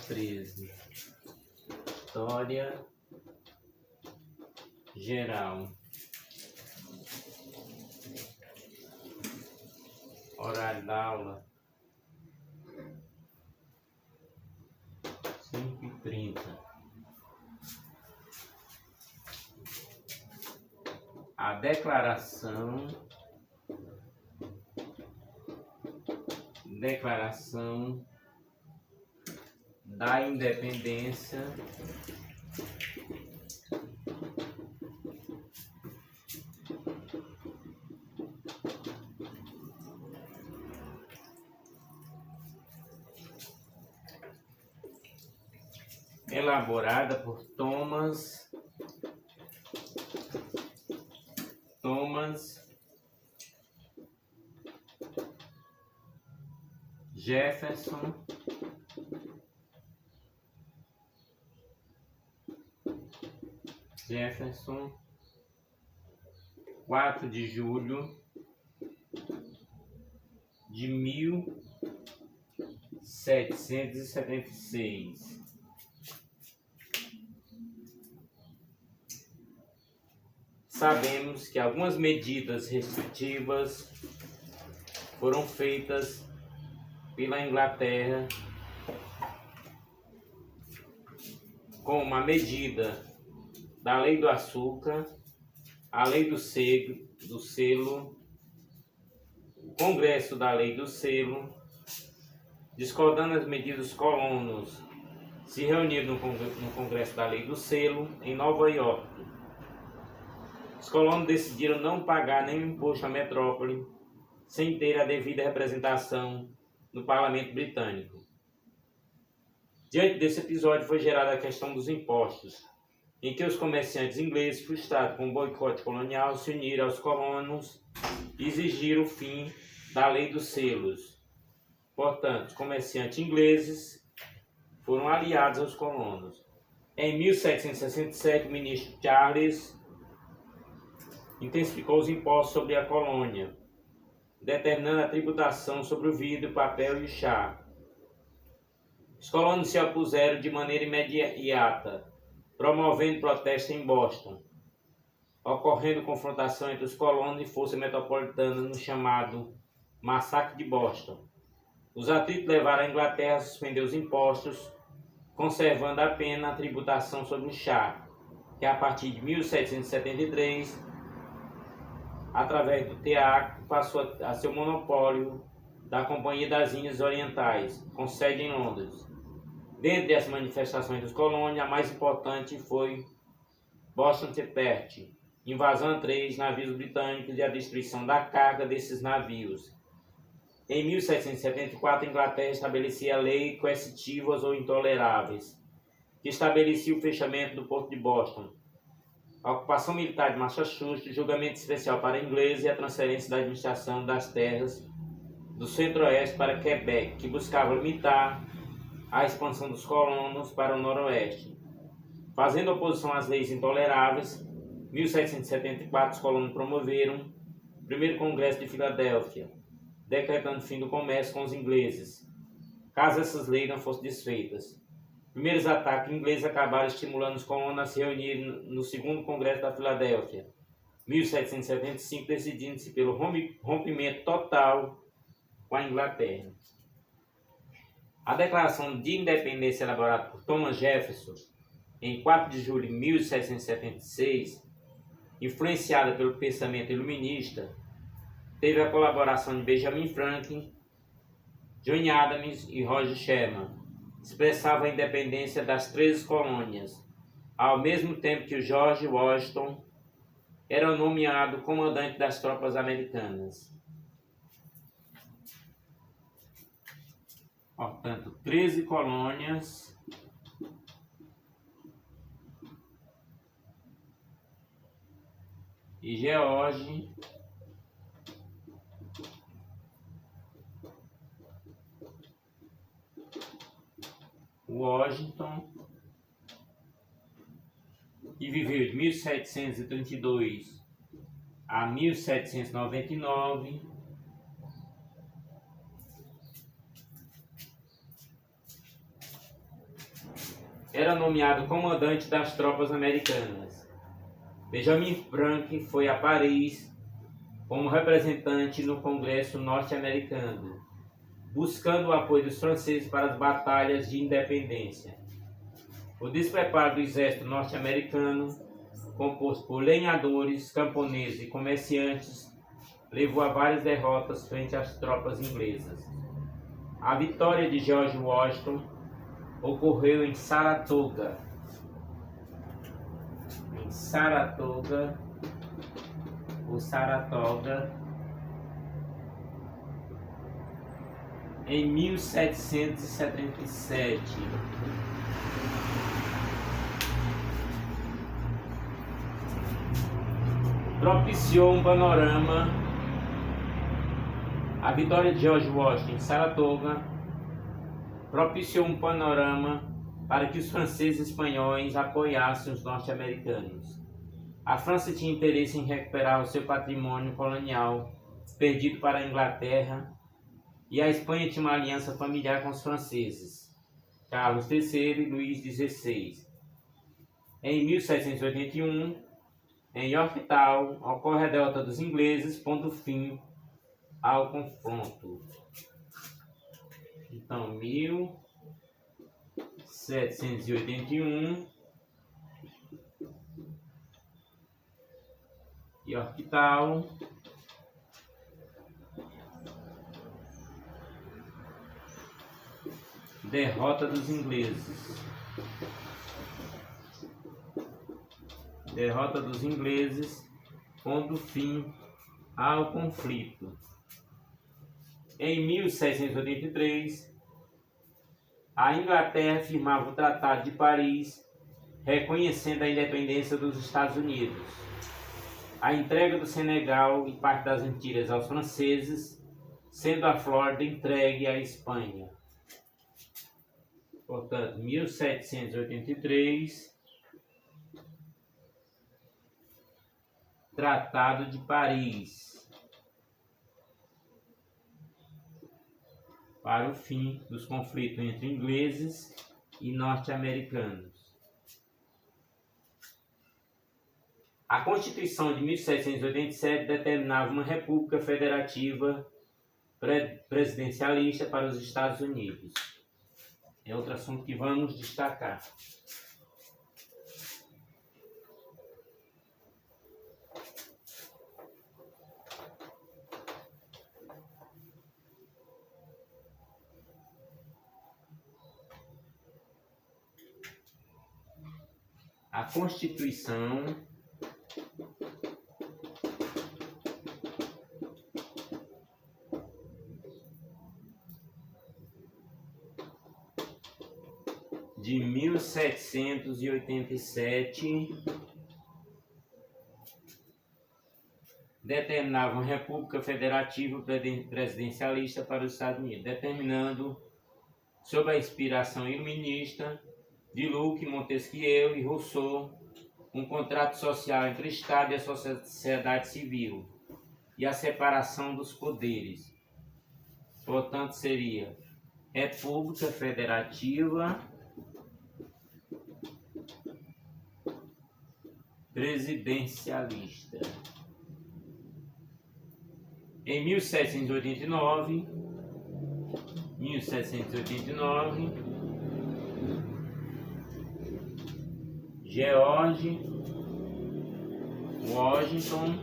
13. História geral. Horário da aula 5h30. A declaração da independência elaborada por Thomas Jefferson 4 de julho de 1776. Sabemos que algumas medidas restritivas foram feitas pela Inglaterra, como a medida da Lei do Açúcar, a Lei do Selo, o Congresso da Lei do Selo. Discordando as medidas, os colonos se reuniram no Congresso da Lei do Selo, em Nova York. Os colonos decidiram não pagar nenhum imposto à metrópole sem ter a devida representação no Parlamento Britânico. Diante desse episódio foi gerada a questão dos impostos, em que os comerciantes ingleses, frustrados com o boicote colonial, se uniram aos colonos e exigiram o fim da Lei dos Selos. Portanto, os comerciantes ingleses foram aliados aos colonos. Em 1767, o ministro Charles intensificou os impostos sobre a colônia, determinando a tributação sobre o vidro, o papel e o chá. Os colonos se opuseram de maneira imediata, promovendo protestos em Boston, ocorrendo confrontação entre os colonos e força metropolitana no chamado Massacre de Boston. Os atritos levaram a Inglaterra a suspender os impostos, conservando apenas a tributação sobre o chá, que a partir de 1773, através do teatro, passou a ser o monopólio da Companhia das Índias Orientais, com sede em Londres. Dentre as manifestações dos colônios, a mais importante foi Boston Tea Party, invasão a 3 navios britânicos e a destruição da carga desses navios. Em 1774, a Inglaterra estabelecia leis coercitivas ou intoleráveis, que estabelecia o fechamento do porto de Boston, a ocupação militar de Massachusetts, julgamento especial para ingleses e a transferência da administração das terras do centro-oeste para Quebec, que buscava limitar a expansão dos colonos para o noroeste. Fazendo oposição às leis intoleráveis, em 1774 os colonos promoveram o primeiro Congresso de Filadélfia, decretando o fim do comércio com os ingleses, caso essas leis não fossem desfeitas. Primeiros ataques ingleses acabaram estimulando os colonos a se reunirem no segundo Congresso da Filadélfia, 1775, decidindo-se pelo rompimento total com a Inglaterra. A Declaração de Independência elaborada por Thomas Jefferson em 4 de julho de 1776, influenciada pelo pensamento iluminista, teve a colaboração de Benjamin Franklin, John Adams e Roger Sherman. Expressava a independência das 13 colônias, ao mesmo tempo que o George Washington era nomeado comandante das tropas americanas. Portanto, 13 colônias e George Washington, que viveu de 1732 a 1799, era nomeado comandante das tropas americanas. Benjamin Franklin foi a Paris como representante no Congresso norte-americano, buscando o apoio dos franceses para as batalhas de independência. O despreparo do exército norte-americano, composto por lenhadores, camponeses e comerciantes, levou a várias derrotas frente às tropas inglesas. A vitória de George Washington ocorreu em Saratoga, em 1777. Propiciou um panorama. A vitória de George Washington em Saratoga propiciou um panorama para que os franceses e espanhóis apoiassem os norte-americanos. A França tinha interesse em recuperar o seu patrimônio colonial perdido para a Inglaterra, e a Espanha tinha uma aliança familiar com os franceses, Carlos III e Luís XVI. Em 1781, em Yorktown, ocorre a derrota dos ingleses, pondo fim ao confronto. Então, 1781, Yorktown, derrota dos ingleses. Derrota dos ingleses, pondo fim ao conflito. Em 1783, a Inglaterra firmava o Tratado de Paris, reconhecendo a independência dos Estados Unidos. A entrega do Senegal e parte das Antilhas aos franceses, sendo a Flórida entregue à Espanha. Portanto, 1783, Tratado de Paris, para o fim dos conflitos entre ingleses e norte-americanos. A Constituição de 1787 determinava uma república federativa presidencialista para os Estados Unidos. É outro assunto que vamos destacar. A Constituição de 1787 determinava uma república federativa presidencialista para os Estados Unidos, determinando, sob a inspiração iluminista de Locke, Montesquieu e Rousseau, um contrato social entre o Estado e a sociedade civil e a separação dos poderes. Portanto, seria república federativa presidencialista. Em 1789, George Washington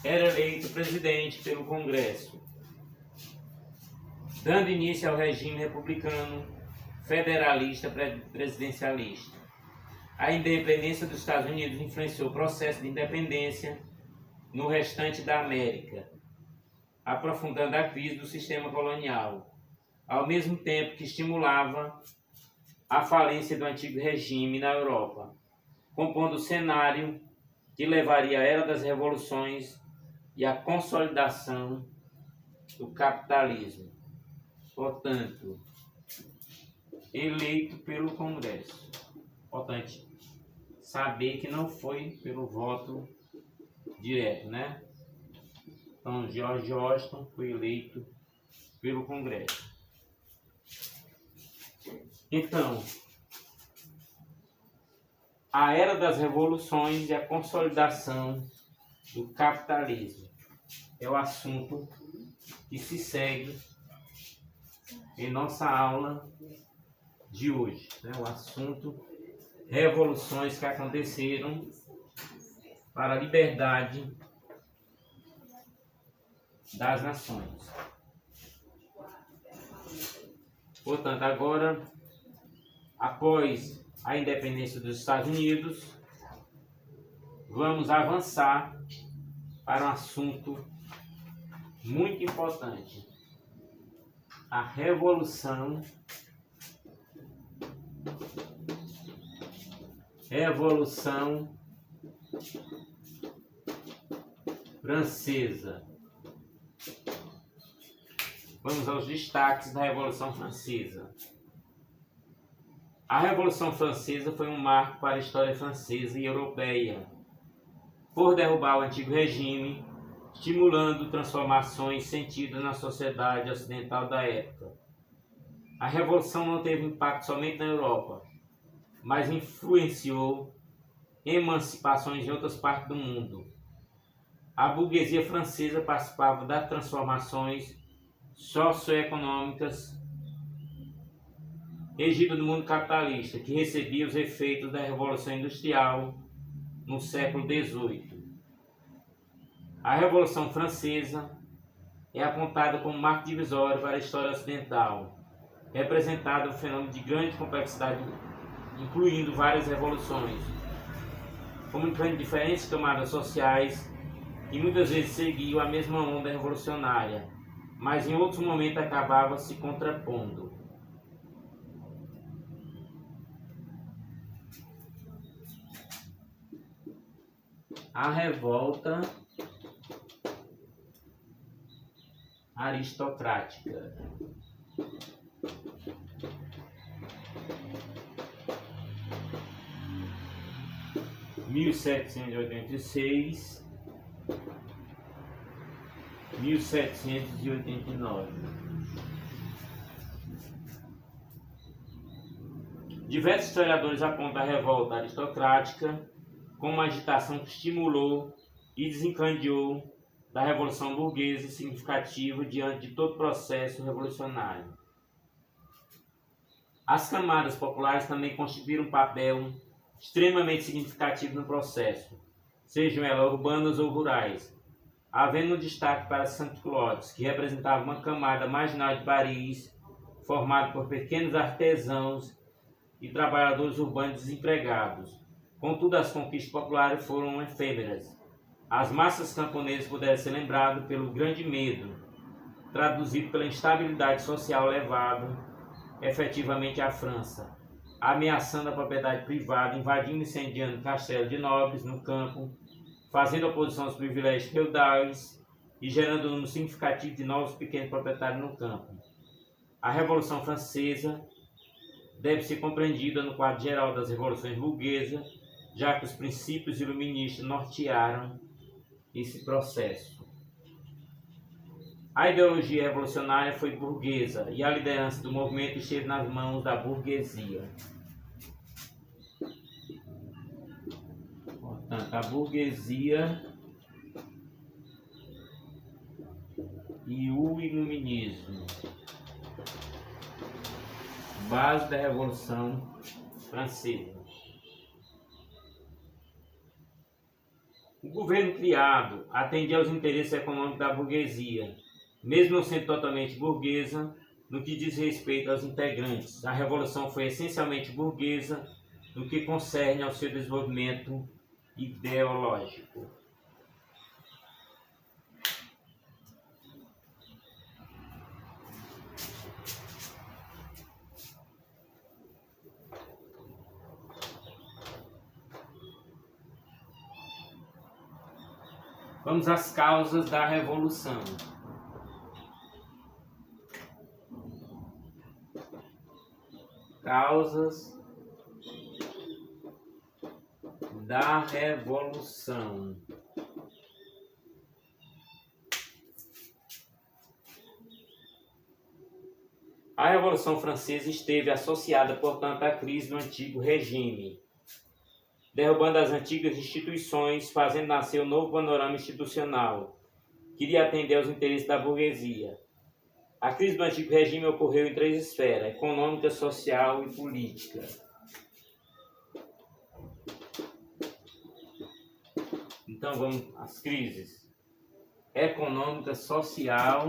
era eleito presidente pelo Congresso, dando início ao regime republicano federalista presidencialista. A independência dos Estados Unidos influenciou o processo de independência no restante da América, aprofundando a crise do sistema colonial, ao mesmo tempo que estimulava a falência do antigo regime na Europa, compondo o cenário que levaria à era das revoluções e à consolidação do capitalismo. Portanto, eleito pelo Congresso. Importante saber que não foi pelo voto direto, né? Então, George Washington foi eleito pelo Congresso. Então, a era das revoluções e a consolidação do capitalismo é o assunto que se segue em nossa aula de hoje, né? O assunto revoluções que aconteceram para a liberdade das nações. Portanto, agora, após a independência dos Estados Unidos, vamos avançar para um assunto muito importante: a Revolução Francesa. Vamos aos destaques da Revolução Francesa. A Revolução Francesa foi um marco para a história francesa e europeia, por derrubar o antigo regime, estimulando transformações sentidas na sociedade ocidental da época. A Revolução não teve impacto somente na Europa, mas influenciou emancipações em outras partes do mundo. A burguesia francesa participava das transformações socioeconômicas regidas no mundo capitalista, que recebia os efeitos da Revolução Industrial no século XVIII. A Revolução Francesa é apontada como marco divisório para a história ocidental, representado um fenômeno de grande complexidade, incluindo várias revoluções, comunicando diferentes camadas sociais que muitas vezes seguiam a mesma onda revolucionária, mas em outros momentos acabava se contrapondo. A revolta aristocrática. (1786 a 1789). Diversos historiadores apontam a revolta aristocrática como uma agitação que estimulou e desencadeou da Revolução Burguesa significativa diante de todo o processo revolucionário. As camadas populares também constituíram um papel extremamente significativo no processo, sejam elas urbanas ou rurais, havendo um destaque para Saint-Cloud, que representava uma camada marginal de Paris, formada por pequenos artesãos e trabalhadores urbanos desempregados. Contudo, as conquistas populares foram efêmeras. As massas camponesas puderam ser lembradas pelo grande medo, traduzido pela instabilidade social levado efetivamente à França, ameaçando a propriedade privada, invadindo e incendiando castelos de nobres no campo, fazendo oposição aos privilégios feudais e gerando um número significativo de novos pequenos proprietários no campo. A Revolução Francesa deve ser compreendida no quadro geral das revoluções burguesas, já que os princípios iluministas nortearam esse processo. A ideologia revolucionária foi burguesa e a liderança do movimento esteve nas mãos da burguesia. Portanto, a burguesia e o iluminismo. Base da Revolução Francesa. O governo criado atendia aos interesses econômicos da burguesia, mesmo não sendo totalmente burguesa no que diz respeito aos integrantes. A Revolução foi essencialmente burguesa no que concerne ao seu desenvolvimento ideológico. Vamos às causas da Revolução. Causas da Revolução. A Revolução Francesa esteve associada, portanto, à crise do antigo regime, derrubando as antigas instituições, fazendo nascer um novo panorama institucional, que iria atender aos interesses da burguesia. A crise do antigo regime ocorreu em 3 esferas: econômica, social e política. Então vamos às crises: econômica, social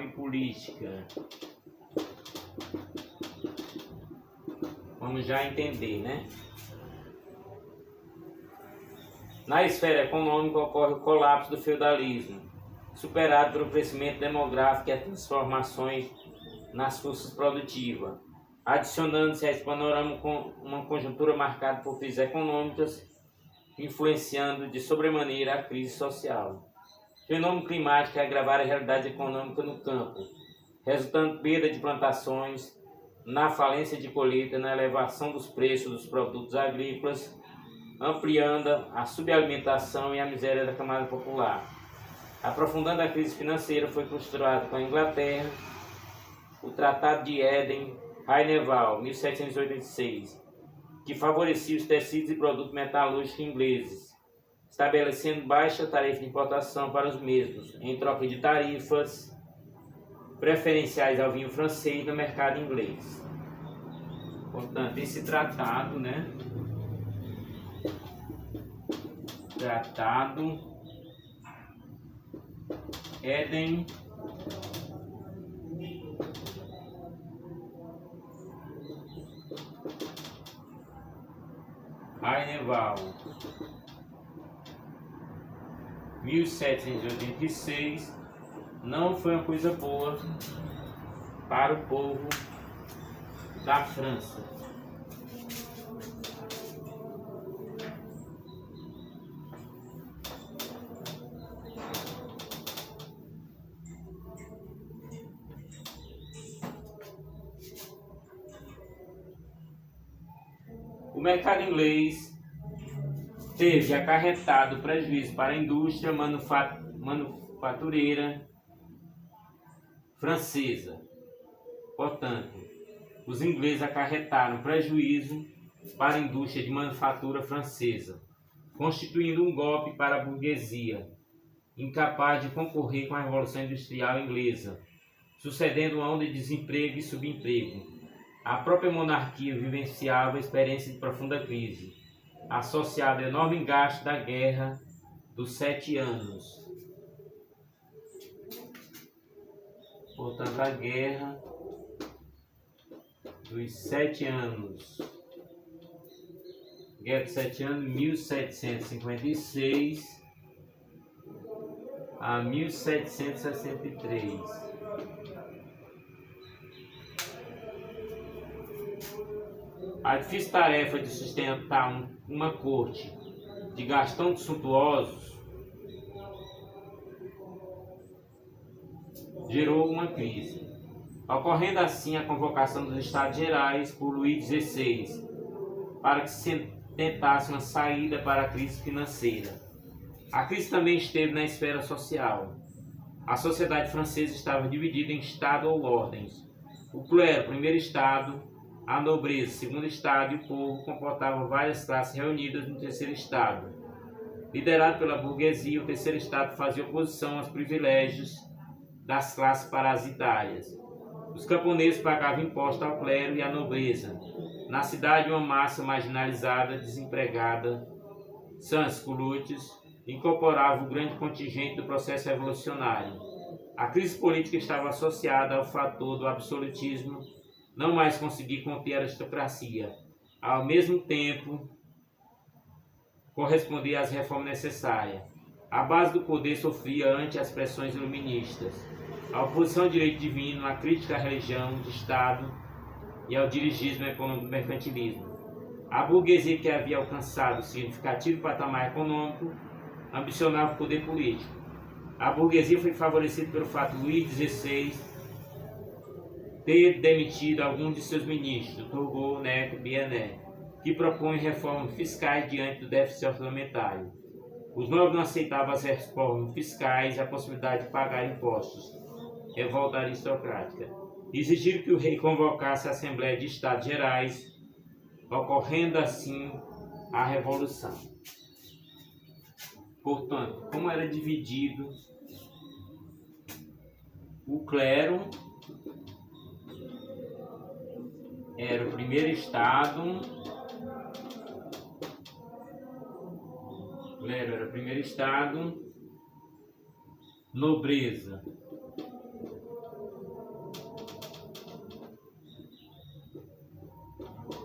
e política. Vamos já entender, né? Na esfera econômica ocorre o colapso do feudalismo, superado pelo crescimento demográfico e as transformações nas forças produtivas, adicionando-se a esse panorama com uma conjuntura marcada por crises econômicas, influenciando de sobremaneira a crise social. O fenômeno climático é agravar a realidade econômica no campo, resultando perda de plantações, na falência de colheita, na elevação dos preços dos produtos agrícolas, ampliando a subalimentação e a miséria da camada popular. Aprofundando a crise financeira, foi costurado com a Inglaterra o Tratado de Éden-Rheineval, 1786, que favorecia os tecidos e produtos metalúrgicos ingleses, estabelecendo baixa tarifa de importação para os mesmos, em troca de tarifas preferenciais ao vinho francês no mercado inglês. Portanto, esse tratado, né? Tratado Éden Rheineval, 1786, não foi uma coisa boa para o povo da França. O mercado inglês teve acarretado prejuízo para a indústria manufatureira francesa. Portanto, os ingleses acarretaram prejuízo para a indústria de manufatura francesa, constituindo um golpe para a burguesia, incapaz de concorrer com a Revolução Industrial Inglesa, sucedendo uma onda de desemprego e subemprego. A própria monarquia vivenciava a experiência de profunda crise, associada ao enorme gasto da Guerra dos 7 Anos. Portanto, a Guerra dos 7 Anos. Guerra dos 7 Anos, 1756 a 1763. A difícil tarefa de sustentar uma corte de gastões suntuosos gerou uma crise, ocorrendo assim a convocação dos Estados Gerais por Luís XVI para que se tentasse uma saída para a crise financeira. A crise também esteve na esfera social. A sociedade francesa estava dividida em estado ou ordens. O clero, primeiro estado; a nobreza, segundo estado; e o povo comportava várias classes reunidas no terceiro estado. Liderado pela burguesia, o terceiro estado fazia oposição aos privilégios das classes parasitárias. Os camponeses pagavam impostos ao clero e à nobreza. Na cidade, uma massa marginalizada, desempregada, sans culottes, incorporava o grande contingente do processo revolucionário. A crise política estava associada ao fator do absolutismo, não mais conseguir conter a aristocracia. Ao mesmo tempo, correspondia às reformas necessárias. A base do poder sofria ante as pressões iluministas. A oposição ao direito divino, a crítica à religião de Estado e ao dirigismo econômico mercantilismo. A burguesia, que havia alcançado significativo patamar econômico, ambicionava o poder político. A burguesia foi favorecida pelo fato de Luís XVI ter demitido alguns de seus ministros, Turgot, Necker, Bianet, que propõem reformas fiscais diante do déficit orçamentário. Os novos não aceitavam as reformas fiscais e a possibilidade de pagar impostos. Revolta aristocrática. Exigiram que o rei convocasse a Assembleia de Estados Gerais, ocorrendo assim a Revolução. Portanto, como era dividido o clero, era o primeiro estado, nobreza,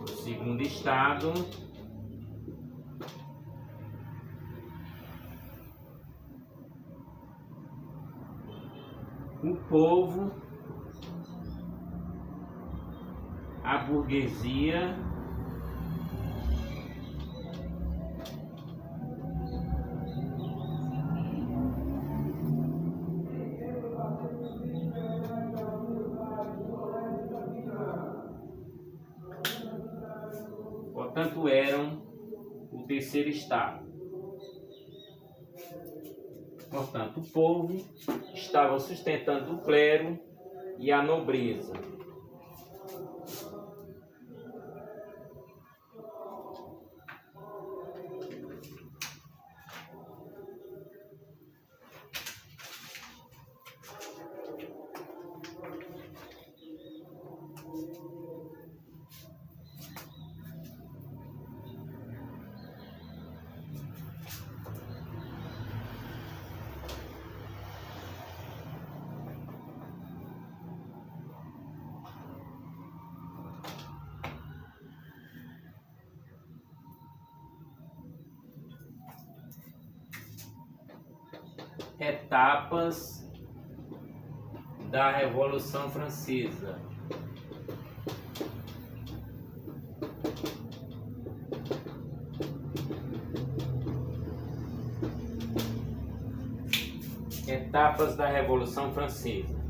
o segundo estado, o povo, a burguesia, portanto eram o terceiro estado. Portanto, o povo estava sustentando o clero e a nobreza. Etapas da Revolução Francesa. Etapas da Revolução Francesa.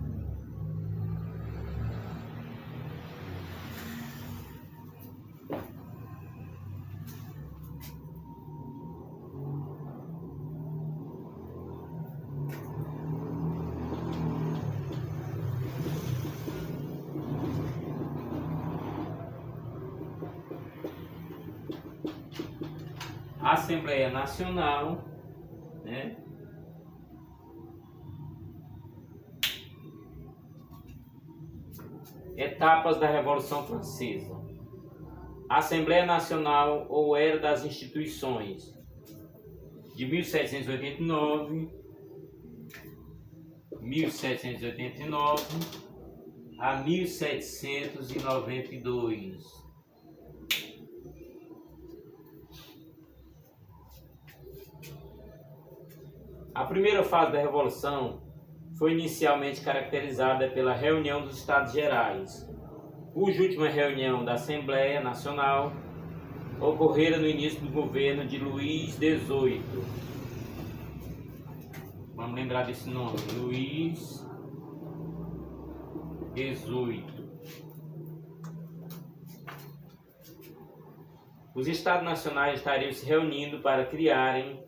Assembleia Nacional, né? Etapas da Revolução Francesa. A Assembleia Nacional ou Era das Instituições, de 1789 a 1792. A primeira fase da Revolução foi inicialmente caracterizada pela reunião dos Estados Gerais, cuja última reunião da Assembleia Nacional ocorrera no início do governo de Luís XVIII. Vamos lembrar desse nome, Luís XVIII. Os Estados Nacionais estariam se reunindo para criarem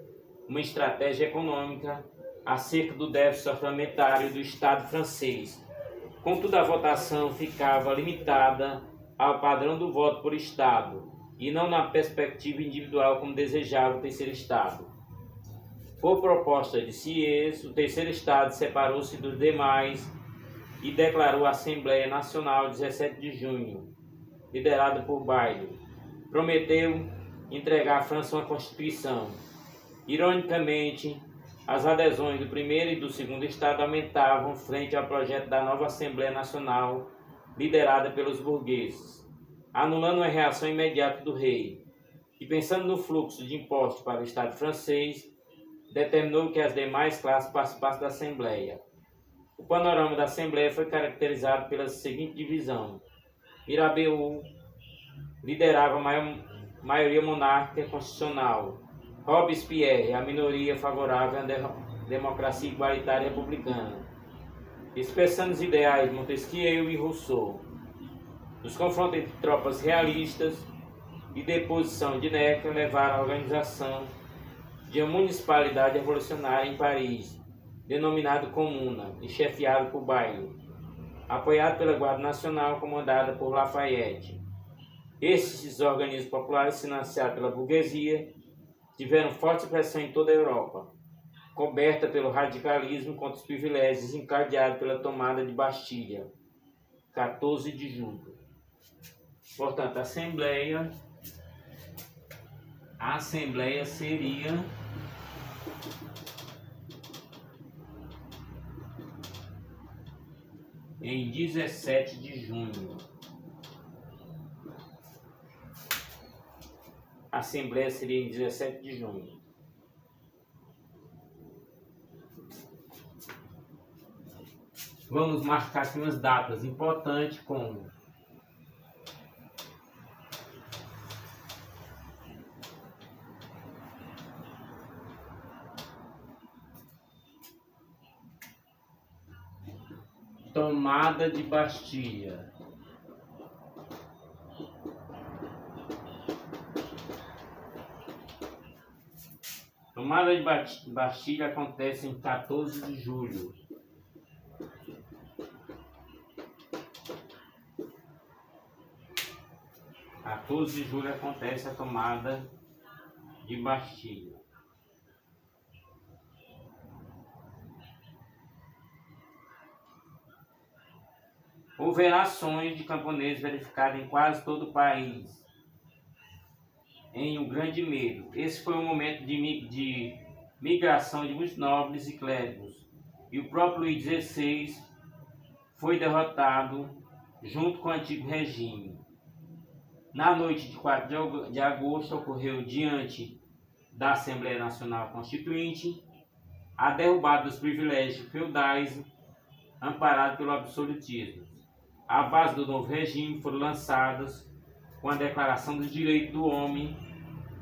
uma estratégia econômica acerca do déficit orçamentário do Estado francês. Contudo, a votação ficava limitada ao padrão do voto por Estado e não na perspectiva individual como desejava o terceiro Estado. Por proposta de Sieyès, o terceiro Estado separou-se dos demais e declarou a Assembleia Nacional 17 de junho, liderada por Bailly. Prometeu entregar à França uma Constituição. Ironicamente, as adesões do primeiro e do segundo Estado aumentavam frente ao projeto da nova Assembleia Nacional, liderada pelos burgueses, anulando a reação imediata do rei, e pensando no fluxo de impostos para o Estado francês, determinou que as demais classes participassem da Assembleia. O panorama da Assembleia foi caracterizado pela seguinte divisão: Mirabeau liderava a maioria monárquica constitucional, Robespierre, a minoria favorável à democracia igualitária republicana, expressando os ideais de Montesquieu e Rousseau. Os confrontos entre tropas realistas e deposição de Necker levaram à organização de uma municipalidade revolucionária em Paris, denominado Comuna, e chefiado por Bailly, apoiado pela Guarda Nacional comandada por Lafayette. Esses organismos populares, financiados pela burguesia, tiveram forte pressão em toda a Europa, coberta pelo radicalismo contra os privilégios desencadeado pela tomada de Bastilha, 14 de julho. Portanto, a Assembleia seria em 17 de junho. A Assembleia seria em 17 de junho. Vamos marcar aqui umas datas importantes como tomada de Bastilha. Tomada de Bastilha acontece em 14 de julho. A 14 de julho acontece a tomada de Bastilha. Houveram ações de camponeses verificadas em quase todo o país, em um grande medo. Esse foi um momento de migração de muitos nobres e clérigos, e o próprio Luís XVI foi derrotado junto com o antigo regime. Na noite de 4 de agosto ocorreu, diante da Assembleia Nacional Constituinte, a derrubada dos privilégios feudais amparados pelo absolutismo. A base do novo regime foram lançadas com a Declaração dos Direitos do Homem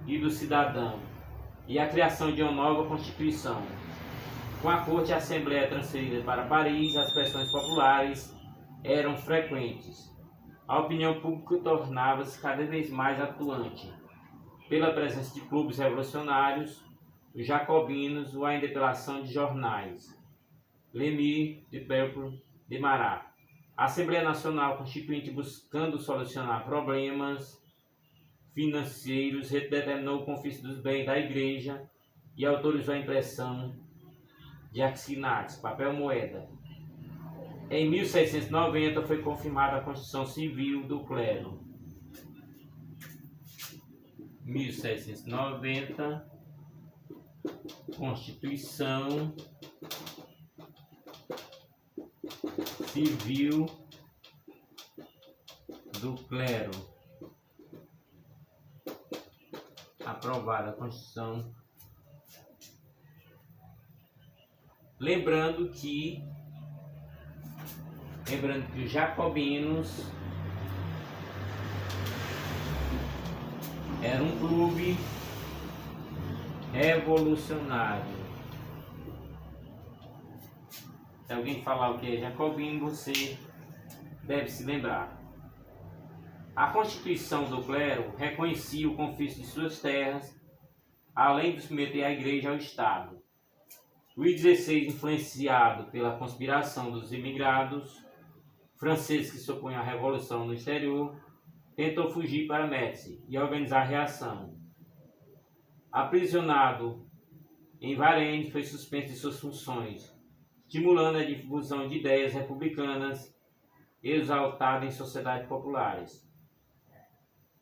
e do Cidadão e a criação de uma nova Constituição. Com a Corte e a Assembleia transferida para Paris, as pressões populares eram frequentes. A opinião pública tornava-se cada vez mais atuante, pela presença de clubes revolucionários, os jacobinos ou ainda pela ação de jornais. Lemire de Peuple de Marat. A Assembleia Nacional Constituinte, buscando solucionar problemas financeiros, determinou o confisco dos bens da Igreja e autorizou a impressão de axinários, papel moeda. Em 1690 foi confirmada a Constituição Civil do Clero. 1790, Constituição Civil do Clero. Aprovada a Constituição. Lembrando que os jacobinos eram um clube revolucionário. Se alguém falar o que é jacobino, você deve se lembrar. A Constituição do Clero reconhecia o confisco de suas terras, além de submeter a Igreja ao Estado. Luís XVI, influenciado pela conspiração dos imigrados franceses que se opunham à Revolução no exterior, tentou fugir para Metz e organizar a reação. Aprisionado em Varennes, foi suspenso de suas funções, estimulando a difusão de ideias republicanas exaltadas em sociedades populares.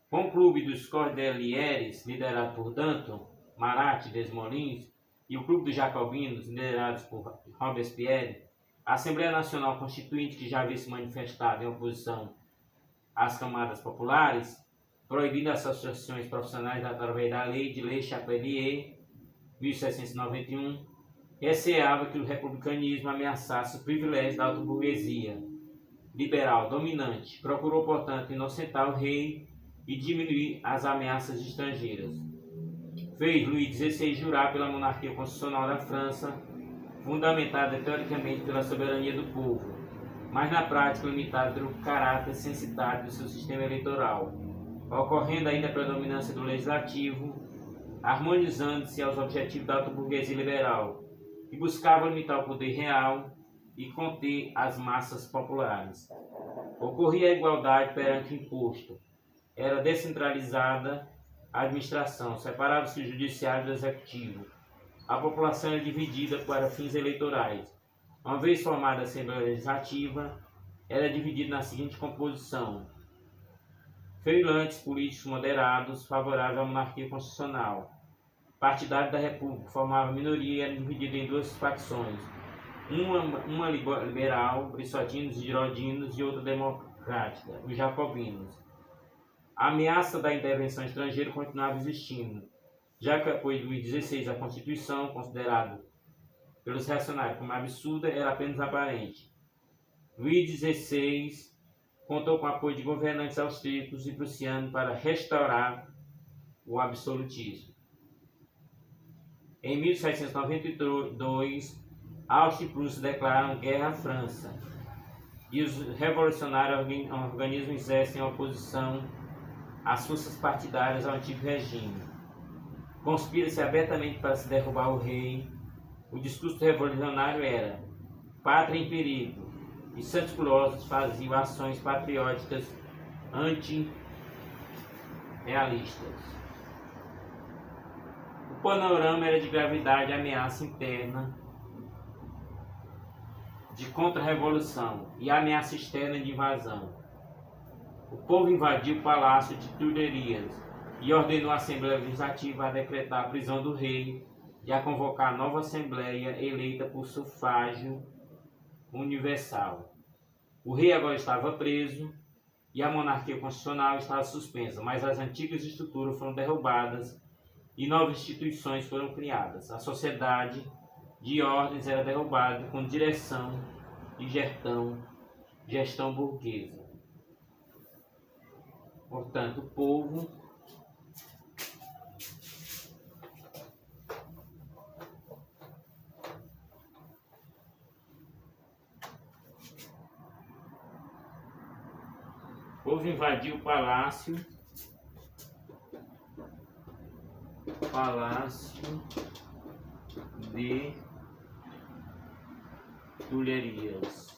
Com o Clube dos Cordeliers, liderado por Danton, Marat e Desmoulins, e o Clube dos Jacobinos, liderados por Robespierre, a Assembleia Nacional Constituinte, que já havia se manifestado em oposição às camadas populares, proibindo as associações profissionais através da Lei de Le Chapelier, 1791, receava que o republicanismo ameaçasse o privilégio da alta-burguesia liberal dominante. Procurou, portanto, inocentar o rei e diminuir as ameaças estrangeiras. Fez Luís XVI jurar pela monarquia constitucional da França, fundamentada teoricamente pela soberania do povo, mas na prática limitada pelo caráter censitário do seu sistema eleitoral, ocorrendo ainda a predominância do legislativo harmonizando-se aos objetivos da autoburguesia liberal, que buscava limitar o poder real e conter as massas populares. Ocorria a igualdade perante o imposto. Era descentralizada a administração, separava-se o judiciário do executivo. A população era dividida para fins eleitorais. Uma vez formada a Assembleia Legislativa, era dividida na seguinte composição: feirantes políticos moderados, favoráveis à monarquia constitucional. Partidário da República, formava minoria e era dividido em duas facções. Uma liberal, brissotinos e girondinos, e outra democrática, os jacobinos. A ameaça da intervenção estrangeira continuava existindo, já que o apoio de Luís XVI à Constituição, considerado pelos reacionários como absurda, era apenas aparente. Luís XVI contou com o apoio de governantes austríacos e prussianos para restaurar o absolutismo. Em 1792, Áustria e Prússia declararam guerra à França, e os revolucionários organizam um exército em oposição às forças partidárias ao antigo regime. Conspira-se abertamente para se derrubar o rei. O discurso revolucionário era pátria em perigo, e santos curiosos faziam ações patrióticas anti-realistas. O panorama era de gravidade, ameaça interna de contra-revolução e ameaça externa de invasão. O povo invadiu o palácio de Tuileries e ordenou a Assembleia Legislativa a decretar a prisão do rei e a convocar a nova Assembleia eleita por sufrágio universal. O rei agora estava preso e a monarquia constitucional estava suspensa, mas as antigas estruturas foram derrubadas e novas instituições foram criadas. A sociedade de ordens era derrubada com direção e gestão burguesa. Portanto, o povo invadiu o palácio de Tuileries.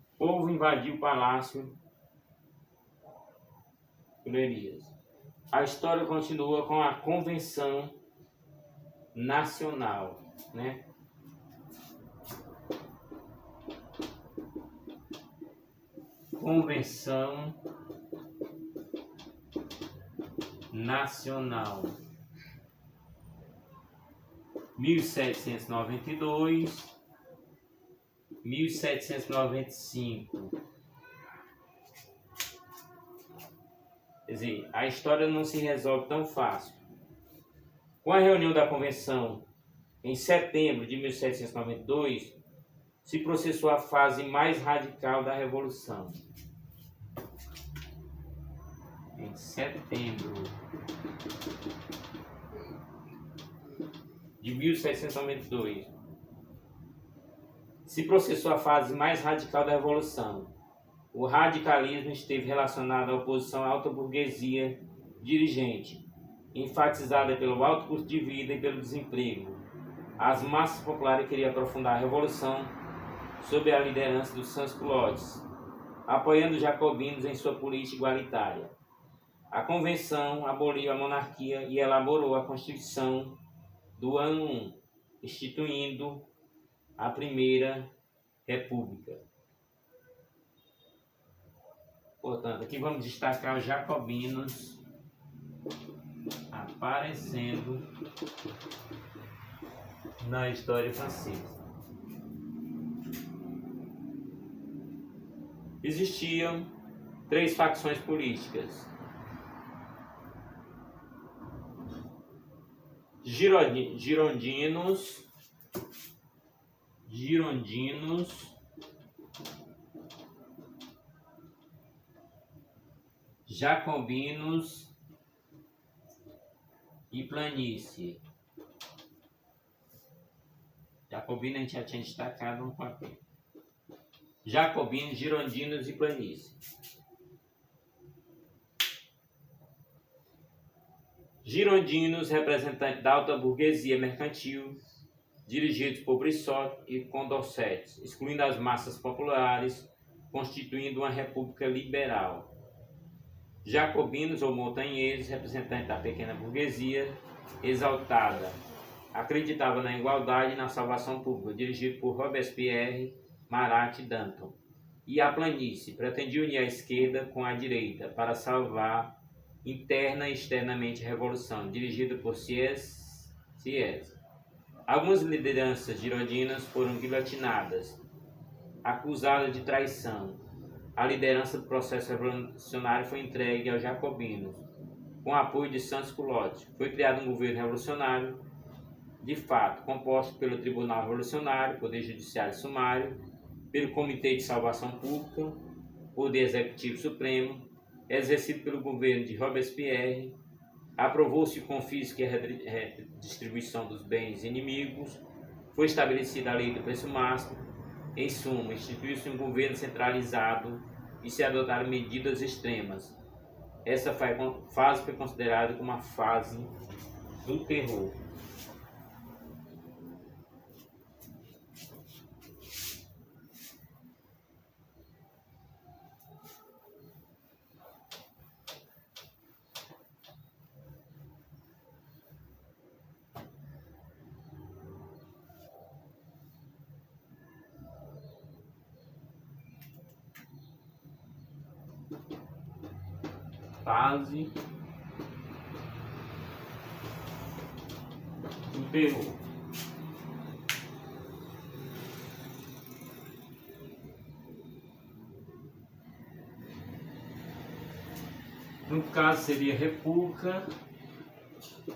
O povo invadiu o palácio Tuileries. A história continua com a Convenção Nacional, né? Convenção Nacional 1792, 1795. Quer dizer, a história não se resolve tão fácil. Com a reunião da Convenção em setembro de 1792, se processou a fase mais radical da Revolução. Em setembro de 1792, se processou a fase mais radical da Revolução. O radicalismo esteve relacionado à oposição à alta burguesia dirigente, enfatizada pelo alto custo de vida e pelo desemprego. As massas populares queriam aprofundar a revolução sob a liderança dos sans-culottes, apoiando os jacobinos em sua política igualitária. A Convenção aboliu a monarquia e elaborou a Constituição do ano 1, instituindo a Primeira República. Portanto, aqui vamos destacar os jacobinos aparecendo na história francesa. Existiam três facções políticas: girondinos, jacobinos e planície. Jacobino a gente já tinha destacado um papel. Jacobinos, girondinos e planície. Girondinos, representantes da alta burguesia mercantil, dirigidos por Brissot e Condorcet, excluindo as massas populares, constituindo uma república liberal. Jacobinos ou montanheses, representantes da pequena burguesia, exaltada, acreditava na igualdade e na salvação pública, dirigido por Robespierre, Marat e Danton. E a planície pretendia unir a esquerda com a direita para salvar interna e externamente a revolução, dirigida por Sieyès. Algumas lideranças girondinas foram guilhotinadas, acusadas de traição. A liderança do processo revolucionário foi entregue aos jacobinos, com apoio de Sans-Culotte. Foi criado um governo revolucionário, de fato, composto pelo Tribunal Revolucionário, Poder Judiciário Sumário, pelo Comitê de Salvação Pública, Poder Executivo Supremo, exercido pelo governo de Robespierre. Aprovou-se o confisco e a redistribuição dos bens inimigos. Foi estabelecida a lei do preço máximo. Em suma, instituiu-se um governo centralizado e se adotaram medidas extremas. Essa fase foi considerada como a fase do terror. Fase do terror. No caso seria República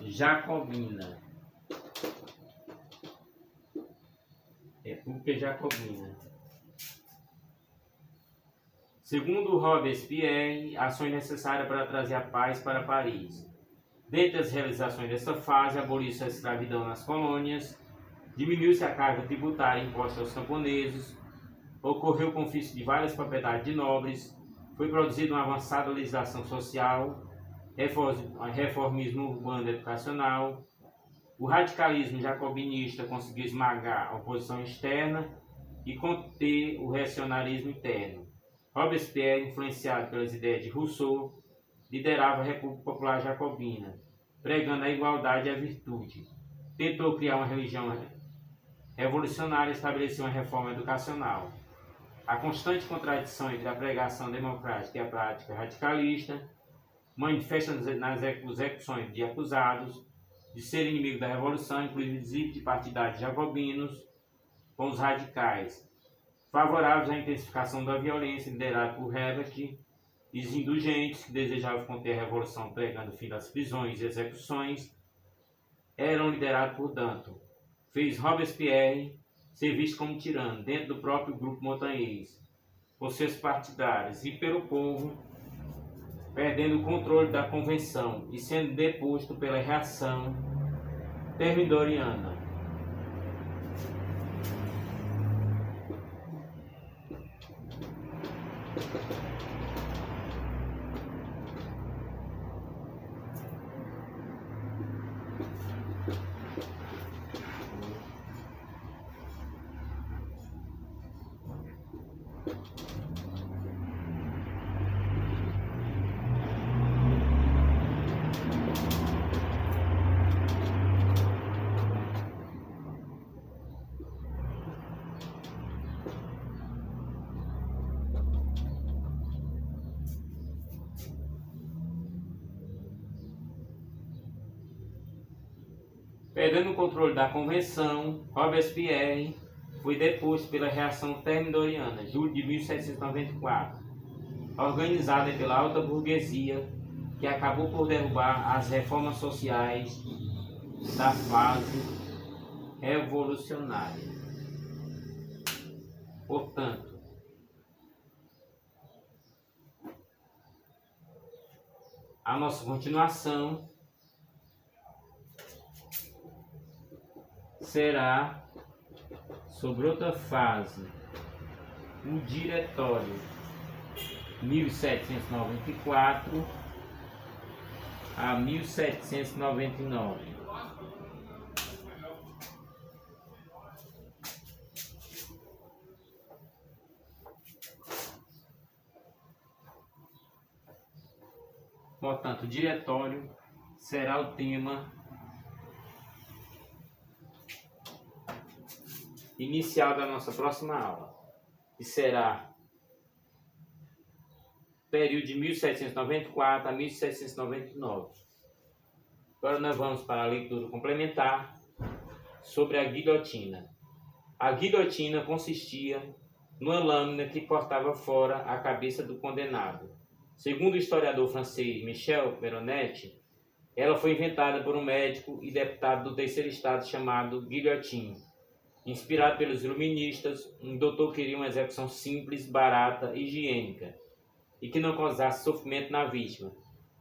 Jacobina. República Jacobina. Segundo Robespierre, ações necessárias para trazer a paz para Paris. Dentre as realizações dessa fase, aboliu-se a escravidão nas colônias, diminuiu-se a carga tributária imposta aos camponeses, ocorreu o confisco de várias propriedades de nobres, foi produzida uma avançada legislação social, reformismo urbano e educacional. O radicalismo jacobinista conseguiu esmagar a oposição externa e conter o reacionarismo interno. Robespierre, influenciado pelas ideias de Rousseau, liderava a República Popular Jacobina, pregando a igualdade e a virtude. Tentou criar uma religião revolucionária e estabeleceu uma reforma educacional. A constante contradição entre a pregação democrática e a prática radicalista manifesta nas execuções de acusados de ser inimigo da revolução, inclusive de partidários jacobinos, com os radicais, favoráveis à intensificação da violência, liderado por Herbert, e os indulgentes, que desejavam conter a revolução pregando o fim das prisões e execuções, eram liderados por Danton. Fez Robespierre ser visto como tirano dentro do próprio grupo montanhês, por seus partidários e pelo povo, perdendo o controle da convenção e sendo deposto pela reação termidoriana. Perdendo o controle da convenção, Robespierre foi deposto pela reação termidoriana, julho de 1794, organizada pela alta burguesia, que acabou por derrubar as reformas sociais da fase revolucionária. Portanto, a nossa continuação será sobre outra fase, o Diretório 1794 a 1799. Portanto, o diretório será o tema inicial da nossa próxima aula, que será período de 1794 a 1799. Agora nós vamos para a leitura complementar sobre a guilhotina. A guilhotina consistia numa lâmina que cortava fora a cabeça do condenado. Segundo o historiador francês Michel Peronetti, ela foi inventada por um médico e deputado do terceiro estado chamado Guilhotin. Inspirado pelos iluministas, um doutor queria uma execução simples, barata e higiênica, e que não causasse sofrimento na vítima.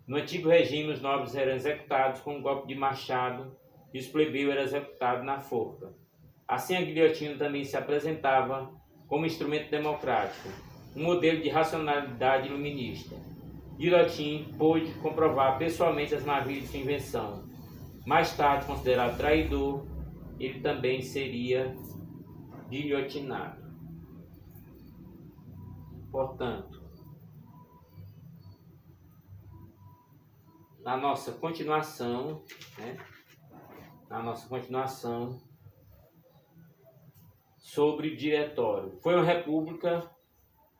No antigo regime, os nobres eram executados com um golpe de machado e os plebeus eram executados na forca. Assim, a guilhotina também se apresentava como instrumento democrático, um modelo de racionalidade iluminista. Guilhotin pôde comprovar pessoalmente as maravilhas de sua invenção. Mais tarde, considerado traidor, ele também seria guilhotinado. Portanto, na nossa continuação, sobre o diretório. Foi uma república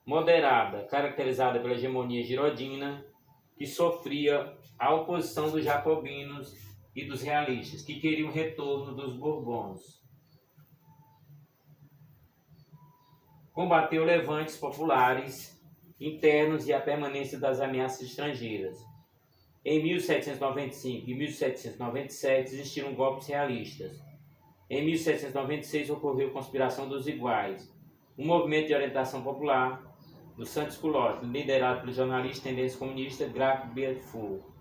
moderada, caracterizada pela hegemonia gironina, que sofria a oposição dos jacobinos e dos realistas, que queriam o retorno dos Bourbons. Combateu levantes populares internos e a permanência das ameaças estrangeiras. Em 1795 e 1797 existiram golpes realistas. Em 1796 ocorreu a Conspiração dos Iguais, um movimento de orientação popular do Santos Culotte, liderado pelo jornalista de tendência comunista Gracq Beaufort.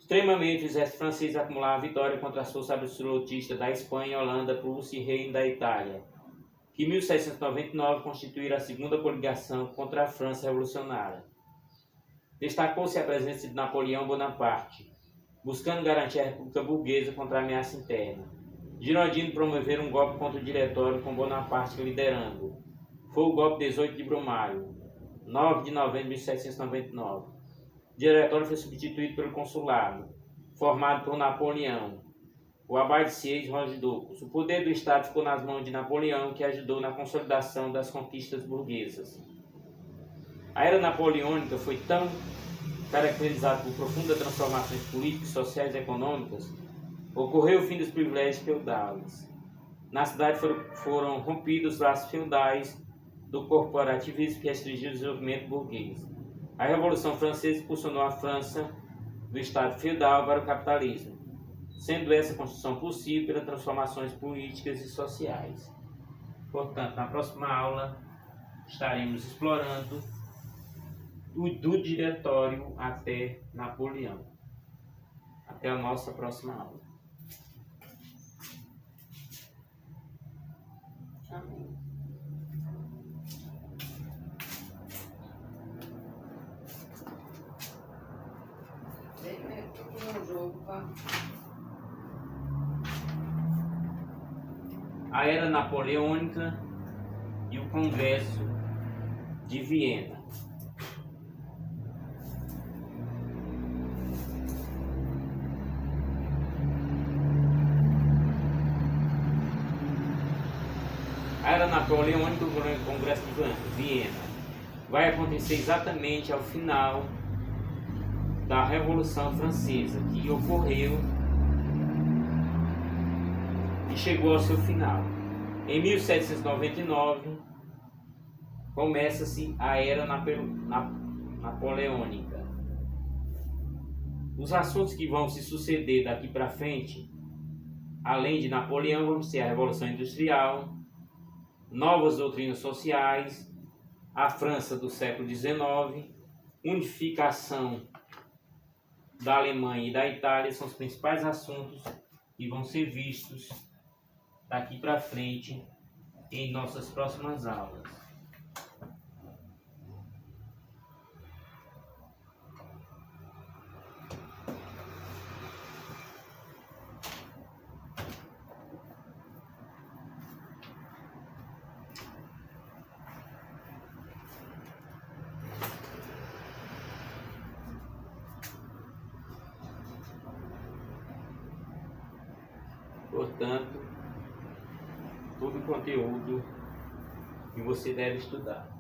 Extremamente, o exército francês acumulava vitória contra as forças absolutistas da Espanha, Holanda, Prússia e Reino da Itália, que em 1799 constituíram a segunda coligação contra a França revolucionária. Destacou-se a presença de Napoleão Bonaparte, buscando garantir a República Burguesa contra a ameaça interna. Girondino promoveram um golpe contra o diretório com Bonaparte liderando. Foi o golpe 18 de Brumário, 9 de novembro de 1799. O diretório foi substituído pelo consulado, formado por Napoleão, o abade Sieyes Roche-Ducos. O poder do Estado ficou nas mãos de Napoleão, que ajudou na consolidação das conquistas burguesas. A era napoleônica foi tão caracterizada por profundas transformações políticas, sociais e econômicas, ocorreu o fim dos privilégios feudais. Na cidade foram rompidos os laços feudais do corporativismo que restringiu o desenvolvimento burguês. A Revolução Francesa impulsionou a França do Estado feudal para o capitalismo, sendo essa construção possível pelas transformações políticas e sociais. Portanto, na próxima aula estaremos explorando do diretório até Napoleão. Até a nossa próxima aula. Amém. A Era Napoleônica e o Congresso de Viena. A Era Napoleônica e o Congresso de Viena vai acontecer exatamente ao final da Revolução Francesa, que ocorreu e chegou ao seu final. Em 1799, começa-se a Era Napoleônica. Os assuntos que vão se suceder daqui para frente, além de Napoleão, vão ser a Revolução Industrial, novas doutrinas sociais, a França do século XIX, unificação da Alemanha e da Itália, são os principais assuntos que vão ser vistos daqui para frente em nossas próximas aulas. Portanto, todo o conteúdo que você deve estudar.